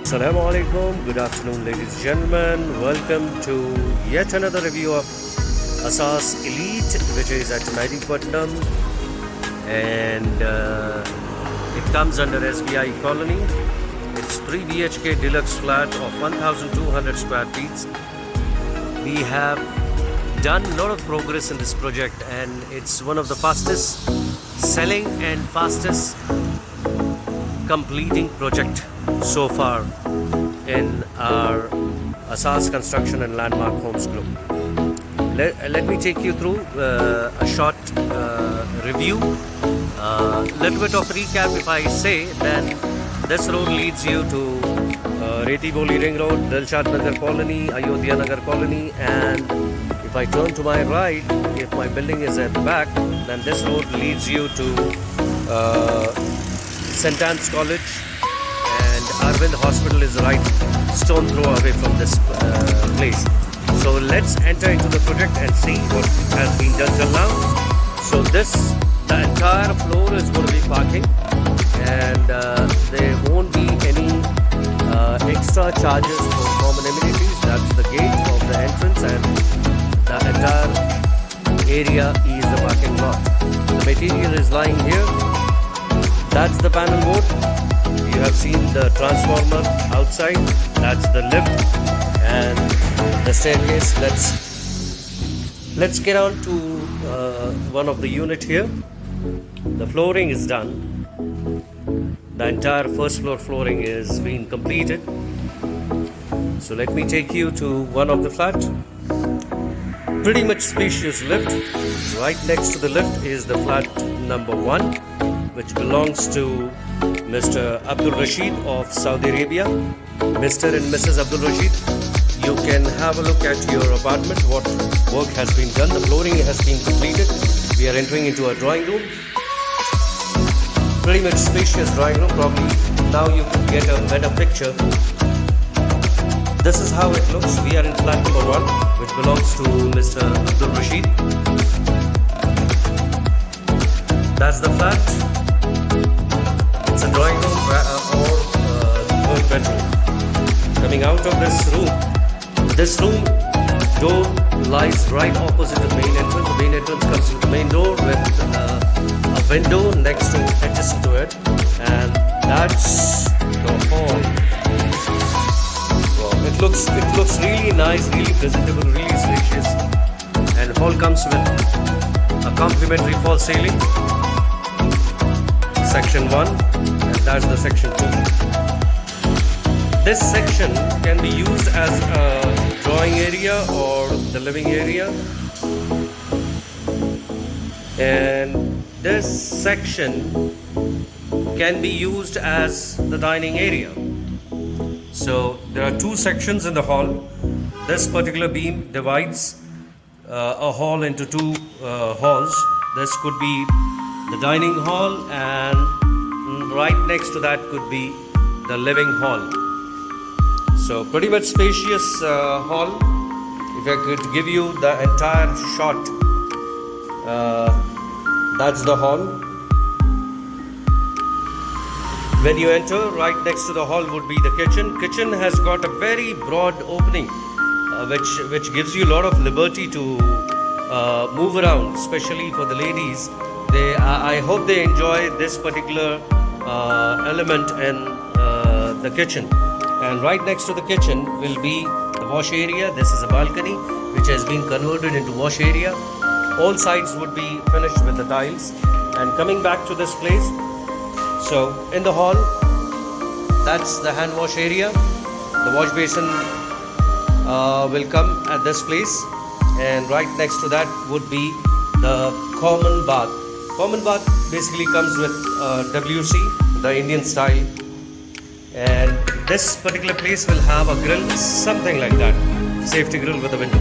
Assalamu alaikum. Good afternoon, ladies and gentlemen. Welcome to yet another review of Asas Elite, which is at Naidipatnam, and it comes under SBI Colony. It's 3 BHK deluxe flat of 1,200 square feet. We have done a lot of progress in this project, and it's one of the fastest selling and fastest completing project so far in our Asas Construction and Landmark Homes Group. Let me take you through a short review, little bit of recap. If I say, then this road leads you to Reti Boli Ring Road, Dilshad Nagar Colony, Ayodhya Nagar Colony, and if I turn to my right, if my building is at the back, then this road leads you to St. Anne's College, and Arvind Hospital is right stone throw away from this place. So let's enter into the project and see what has been done till now. So the entire floor is going to be parking, and there won't be any extra charges for common amenities. That's the gate of the entrance, and the entire area is the parking lot. The material is lying here. That's the panel board. You have seen the transformer outside. That's the lift and the staircase. Let's get on to one of the unit here. The flooring is done. The entire first floor flooring is being completed. So let me take you to one of the flat. Pretty much spacious lift. Right next to the lift is the flat number 1, which belongs to Mr. Abdul Rashid of Saudi Arabia. Mr. and Mrs. Abdul Rashid, you can have a look at your apartment, what work has been done. The flooring has been completed. We are entering into a drawing room. Pretty much spacious drawing room. Probably now you can get a better picture. This is how it looks. We are in flat number 1, which belongs to Mr. Abdul Rashid. That's the flat. It's a drawing room or third bedroom. Coming out of this room door lies right opposite the main entrance. The main entrance comes to the main door with a window next to adjacent to it, and that's the hall. Wow, it looks really nice, really presentable, really spacious, and hall comes with a complimentary false ceiling. Section 1, and that's the section 2. This section can be used as a drawing area or the living area, and this section can be used as the dining area. So there are 2 sections in the hall. This particular beam divides a hall into 2 halls. This could be the dining hall, and right next to that could be the living hall. So pretty much spacious hall. If I could give you the entire shot, that's the hall. When you enter, right next to the hall would be the kitchen. Kitchen has got a very broad opening, which gives you a lot of liberty to move around, especially for the ladies. I hope they enjoy this particular element in the kitchen. And right next to the kitchen will be the wash area. This is a balcony which has been converted into wash area. All sides would be finished with the tiles. And coming back to this place, so in the hall, that's the hand wash area. The wash basin will come at this place, and right next to that would be the common bath. Common bath basically comes with WC, the Indian style, and this particular place will have a grill, something like that, safety grill with a window.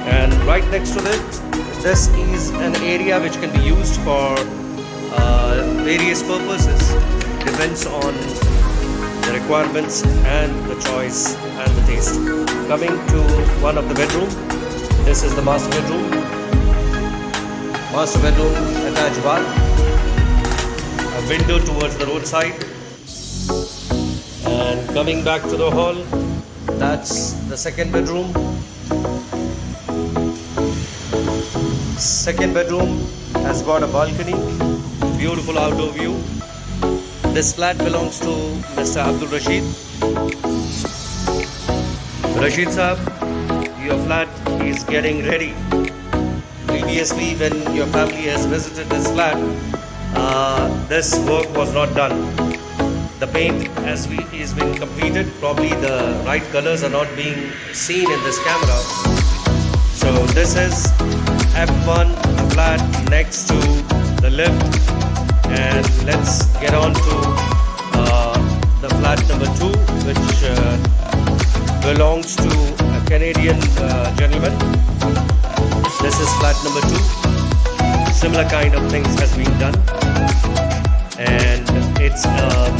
And right next to this is an area which can be used for various purposes. Depends on the requirements and the choice and the taste. Coming to one of the bedroom, this is the master bedroom. Master bedroom, attached bath, a window towards the roadside, And coming back to the hall, that's the second bedroom. Second bedroom has got a balcony, beautiful outdoor view. This flat belongs to Mr. Abdul Rashid. Rashid Saab, your flat is getting ready. Previously, when your family has visited this flat, this work was not done. The paint is being completed. Probably the right colors are not being seen in this camera. So this is F1, the flat next to the lift, and let's get on to the flat number 2, which belongs to a Canadian gentleman. This is flat number 2. Similar kind of things has been done, and it's a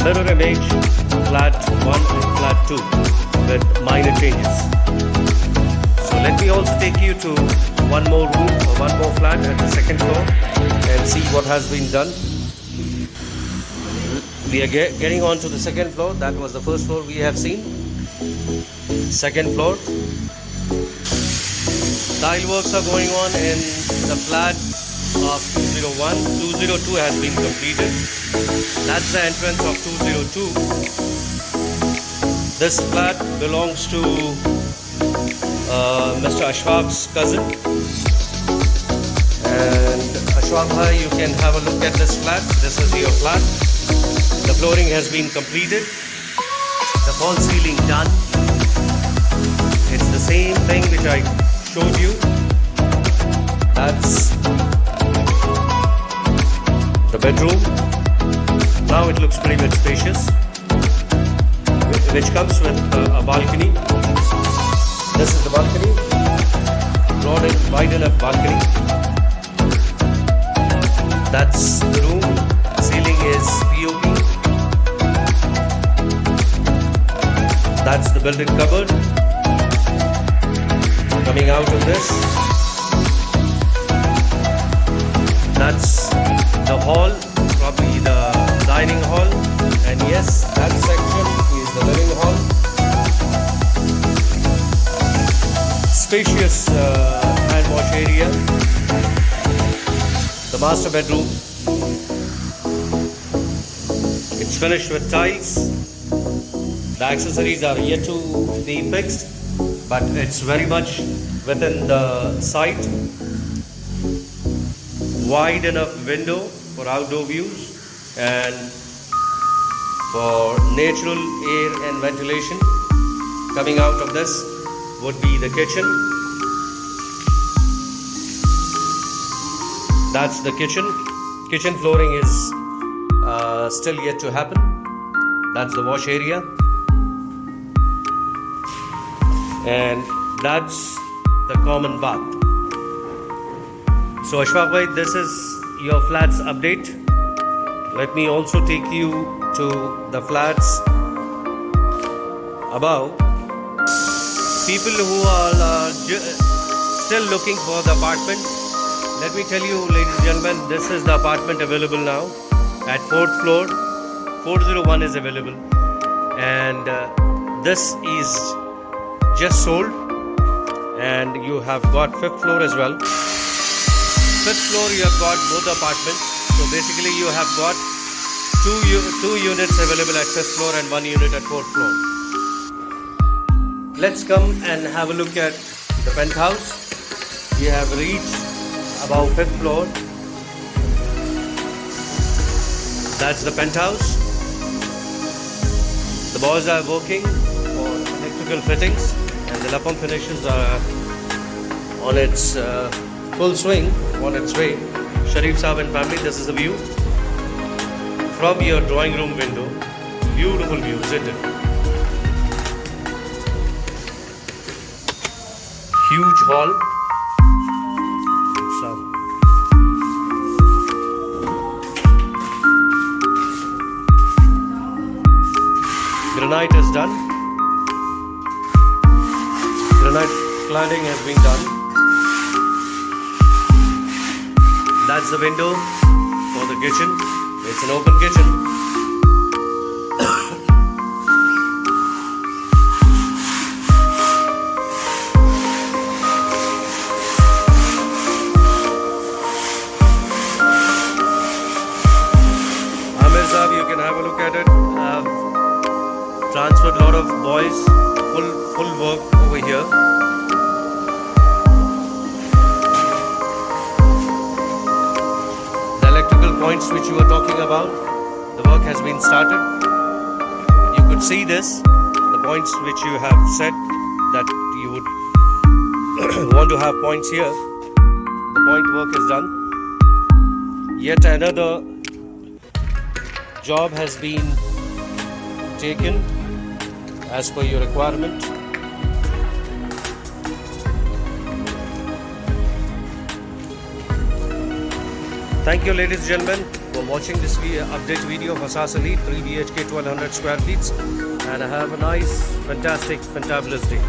mirror image flat 1 and flat 2 with minor changes. So let me also take you to one more room or one more flat at the second floor and see what has been done. We are getting on to the second floor. That was the first floor we have seen. Second floor. Tile works are going on in the flat of 201. 202 has been completed. That's the entrance of 202. This flat belongs to Mr. Ashfaq's cousin. And Ashfaq bhai, you can have a look at this flat. This is your flat. The flooring has been completed. The false ceiling done. It's the same thing which I showed you. That's the bedroom. Now it looks pretty much spacious, which comes with a balcony. This is the balcony, broad and wide enough balcony. That's the room. The ceiling is POP. That's the built-in cupboard. Coming out of this, that's the hall, probably the dining hall, and yes, that section is the living hall. Spacious hand wash area. The master bedroom. It's finished with tiles. The accessories are yet to be fixed, but it's very much within the site. Wide enough window for outdoor views and for natural air and ventilation. Coming out of this would be the kitchen. That's the kitchen. Kitchen flooring is still yet to happen. That's the wash area. And that's the common bath. So Ashfaq bhai, this is your flats update. Let me also take you to the flats above. People who are still looking for the apartment, let me tell you, ladies and gentlemen, this is the apartment available now at 4th floor. 401 is available, and this is just sold, and you have got 5th floor as well. 5th floor you have got both apartments, so basically you have got two units available at 5th floor and 1 unit at 4th floor. Let's come and have a look at the penthouse. We have reached about 5th floor. That's the penthouse. The boys are working on electrical fittings, and the lapam finishes are on its full swing, on its way. Sharif Saab and family, this is the view from your drawing room window. Beautiful view, isn't it? Huge hall. Granite is done. Granite cladding has been done. That's the window for the kitchen. It's an open kitchen. transferred a lot of boys, full work over here. The electrical points which you were talking about, the work has been started. You could see this, the points which you have said that you would want to have points here. The point work is done. Yet another job has been taken as per your requirement. Thank you, ladies and gentlemen, for watching this update video of Asas Elite 3 BHK 1200 square feet, and have a nice, fantastic, fantabulous day.